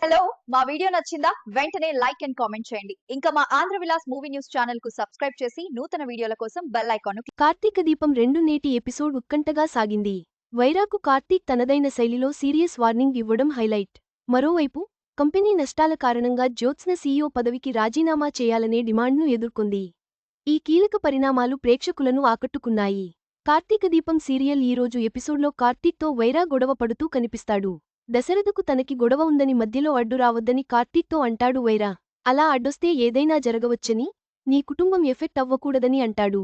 Hello, మా video నచ్చిందా? వెంటనే లైక్ అండ్ కామెంట్ చేయండి. ఇంకా మా Andhra Vilas movie news channel కు సబ్స్క్రైబ్ చేసి నూతన వీడియోల కోసం బెల్ ఐకాన్ కార్తీక దీపం 2 నేటి ఎపిసోడ్ ఉత్కంఠగా సాగింది. వైరాకు కార్తీక్ తనదైన శైలిలో సీరియస్ వార్నింగ్ ఇవ్వడం హైలైట్. మరోవైపు కంపెనీ నష్టాల కారణంగా జ్యోత్స్న సీఈఓ పదవికి రాజీనామా చేయాలనే డిమాండ్ను ఎదుర్కొంది. ఈ కీలక పరిణామాలు ప్రేక్షకులను ఆకట్టుకున్నాయి. కార్తీక దీపం సీరియల్ ఈరోజు ఎపిసోడ్లో కార్తీక్తో వైరా గొడవ పడుతూ కనిపిస్తాడు. దశరథకు తనకి గొడవ ఉందని మధ్యలో అడ్డు రావద్దని కార్తీక్తో అంటాడు వైరా. అలా అడ్డొస్తే ఏదైనా జరగవచ్చని, నీ కుటుంబం ఎఫెక్ట్ అవ్వకూడదని అంటాడు.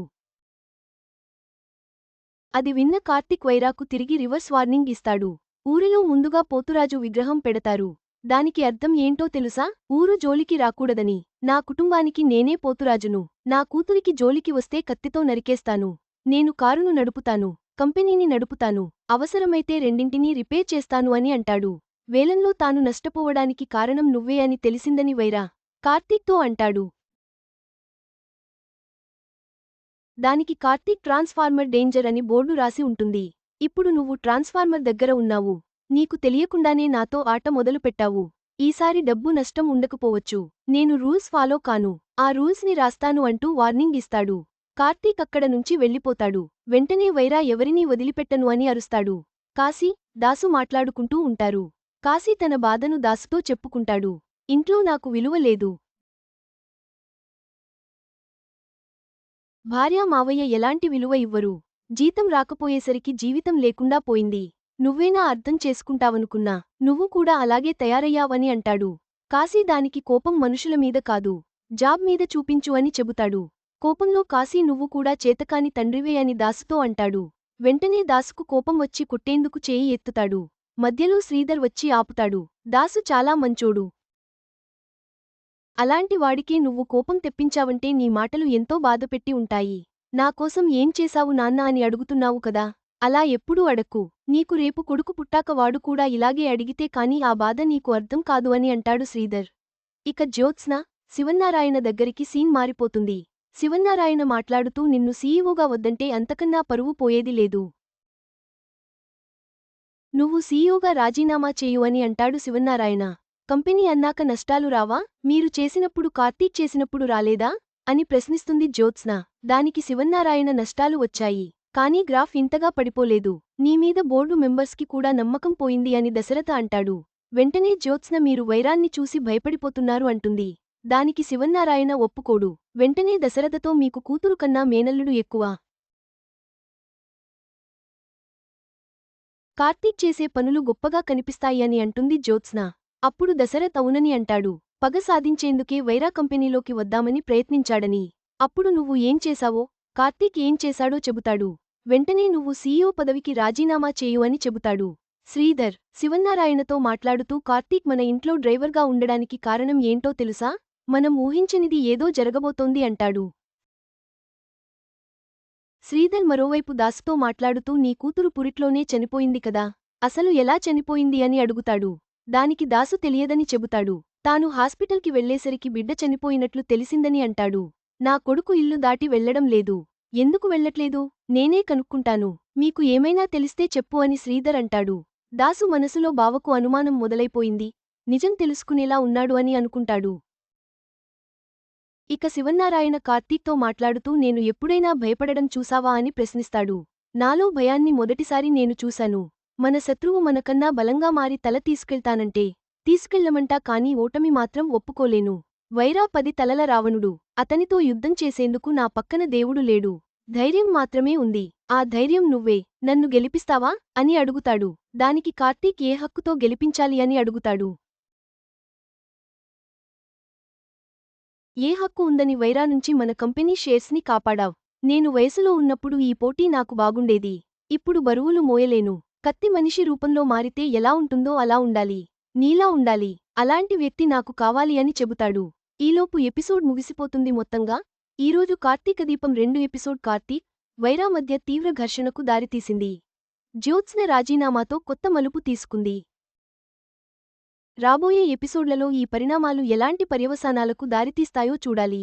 అది విన్న కార్తీక్ వైరాకు తిరిగి రివర్స్ వార్నింగ్ ఇస్తాడు. ఊరిలో ముందుగా పోతురాజు విగ్రహం పెడతారు. దానికి అర్థం ఏంటో తెలుసా? ఊరు జోలికి రాకూడదని. నా కుటుంబానికి నేనే పోతురాజును. నా కూతురికి జోలికి వస్తే కత్తితో నరికేస్తాను. నేను కారును నడుపుతాను, కంపెనీని నడుపుతాను, అవసరమైతే రెండింటినీ రిపేర్ చేస్తాను అని అంటాడు. వేలంలో తాను నష్టపోవడానికి కారణం నువ్వే అని తెలిసిందని వైరా కార్తీక్తో అంటాడు. దానికి కార్తీక్ ట్రాన్స్ఫార్మర్ డేంజర్ అని బోర్డు రాసి ఉంటుంది. ఇప్పుడు నువ్వు ట్రాన్స్ఫార్మర్ దగ్గర ఉన్నావు. నీకు తెలియకుండానే నాతో ఆట మొదలుపెట్టావు. ఈసారి డబ్బు నష్టం ఉండకపోవచ్చు. నేను రూల్స్ ఫాలో కాను. ఆ రూల్స్ని రాస్తాను అంటూ వార్నింగ్ ఇస్తాడు. కార్తీక్ అక్కడ నుంచి వెళ్ళిపోతాడు. వెంటనే వైరా ఎవరినీ వదిలిపెట్టను అని అరుస్తాడు. కాశీ, దాసు మాట్లాడుకుంటూ ఉంటారు. కాశీ తన బాధను దాసుతో చెప్పుకుంటాడు. ఇంట్లో నాకు విలువ లేదు. భార్యా మావయ్య ఎలాంటి విలువ ఇవ్వరు. జీతం రాకపోయేసరికి జీవితం లేకుండా పోయింది. నువ్వేనా అర్థం చేసుకుంటావనుకున్నా. నువ్వు కూడా అలాగే తయారయ్యావని అంటాడు. కాశీ దానికి కోపం మనుషుల మీద కాదు, జాబ్ మీద చూపించు అని చెబుతాడు. కోపంలో కాశీ నువ్వు కూడా చేతకాని తండ్రివే అని దాసుతో అంటాడు. వెంటనే దాసుకు కోపం వచ్చి కొట్టేందుకు చేయి ఎత్తుతాడు. మధ్యలో శ్రీధర్ వచ్చి ఆపుతాడు. దాసు చాలా మంచోడు. అలాంటి వాడికే నువ్వు కోపం తెప్పించావంటే నీ మాటలు ఎంతో బాధపెట్టి ఉంటాయి. నాకోసం ఏం చేశావు నాన్న అని అడుగుతున్నావు కదా. అలా ఎప్పుడూ అడక్కు. నీకు రేపు కొడుకు పుట్టాక వాడు కూడా ఇలాగే అడిగితే కాని ఆ బాధ నీకు అర్థం కాదు అని అంటాడు శ్రీధర్. ఇక జ్యోత్స్న, శివన్నారాయణ దగ్గరికి సీన్ మారిపోతుంది. శివన్నారాయణ మాట్లాడుతూ నిన్ను సీఈఓగా వద్దంటే అంతకన్నా పరువు పోయేది లేదు. నువ్వు సీఈఓగా రాజీనామా చేయు అని అంటాడు శివన్నారాయణ. కంపెనీ అన్నాక నష్టాలు రావా? మీరు చేసినప్పుడు కార్తీక్ చేసినప్పుడు రాలేదా అని ప్రశ్నిస్తుంది జ్యోత్స్న. దానికి శివన్నారాయణ నష్టాలు వచ్చాయి, కానీ గ్రాఫ్ ఇంతగా పడిపోలేదు. నీమీద బోర్డు మెంబర్స్కి కూడా నమ్మకం పోయింది అని దశరథ అంటాడు. వెంటనే జ్యోత్స్న మీరు వైరాన్ని చూసి భయపడిపోతున్నారు అంటుంది. దానికి శివన్నారాయణ ఒప్పుకోడు. వెంటనే దశరథతో మీకు కూతురు కన్నా మేనల్లుడు ఎక్కువ. కార్తీక్ చేసే పనులు గొప్పగా కనిపిస్తాయి అని అంటుంది జ్యోత్స్న. అప్పుడు దశరథ్ అవునని అంటాడు. పగ సాధించేందుకే వైరా కంపెనీలోకి వద్దామని ప్రయత్నించాడని. అప్పుడు నువ్వు ఏం చేశావో, కార్తీక్ ఏం చేశాడో చెబుతాడు. వెంటనే నువ్వు సీఈఓ పదవికి రాజీనామా చేయు అని చెబుతాడు. శ్రీధర్, శివన్నారాయణతో మాట్లాడుతూ కార్తీక్ మన ఇంట్లో డ్రైవర్గా ఉండడానికి కారణం ఏంటో తెలుసా? మనం ఊహించనిది ఏదో జరగబోతోంది అంటాడు. శ్రీధర్ మరోవైపు దాసుతో మాట్లాడుతూ నీ కూతురు పురిట్లోనే చనిపోయింది కదా, అసలు ఎలా చనిపోయింది అని అడుగుతాడు. దానికి దాసు తెలియదని చెబుతాడు. తాను హాస్పిటల్కి వెళ్లేసరికి బిడ్డ చనిపోయినట్లు తెలిసిందని అంటాడు. నా కొడుకు ఇల్లు దాటి వెళ్లడం లేదు. ఎందుకు వెళ్లట్లేదు? నేనే కనుక్కుంటాను. మీకు ఏమైనా తెలిస్తే చెప్పు అని శ్రీధర్ అంటాడు. దాసు మనసులో బావకు అనుమానం మొదలైపోయింది. నిజం తెలుసుకునేలా ఉన్నాడు అని అనుకుంటాడు. ఇక శివన్నారాయణ కార్తీక్తో మాట్లాడుతూ నేను ఎప్పుడైనా భయపడడం చూసావా అని ప్రశ్నిస్తాడు. నాలో భయాన్ని మొదటిసారి నేను చూశాను. మన శత్రువు మనకన్నా బలంగా మారి తల తీసుకెళ్తానంటే తీసుకెళ్లమంటా కానీ ఓటమి మాత్రం ఒప్పుకోలేను. వైరా 10 తలల రావణుడు. అతనితో యుద్ధం చేసేందుకు నా పక్కన దేవుడు లేడు. ధైర్యం మాత్రమే ఉంది. ఆ ధైర్యం నువ్వే. నన్ను గెలిపిస్తావా అని అడుగుతాడు. దానికి కార్తీక్ ఏ హక్కుతో గెలిపించాలి అని అడుగుతాడు. ఏ హక్కు ఉందని వైరా నుంచి మన కంపెనీ షేర్స్ని కాపాడావ్. నేను వయసులో ఉన్నప్పుడు ఈ పోటీ నాకు బాగుండేది. ఇప్పుడు బరువులు మోయలేను. కత్తి మనిషి రూపంలో మారితే ఎలా ఉంటుందో అలా ఉండాలి. నీలా ఉండాలి. అలాంటి వ్యక్తి నాకు కావాలి అని చెబుతాడు. ఈలోపు ఎపిసోడ్ ముగిసిపోతుంది. మొత్తంగా ఈరోజు కార్తీక దీపం 2 ఎపిసోడ్ కార్తీక్, వైరా మధ్య తీవ్ర ఘర్షణకు దారితీసింది. జ్యోత్స్న రాజీనామాతో కొత్త మలుపు తీసుకుంది. రాబోయే ఎపిసోడ్లలో ఈ పరిణామాలు ఎలాంటి పర్యవసానాలకు దారితీస్తాయో చూడాలి.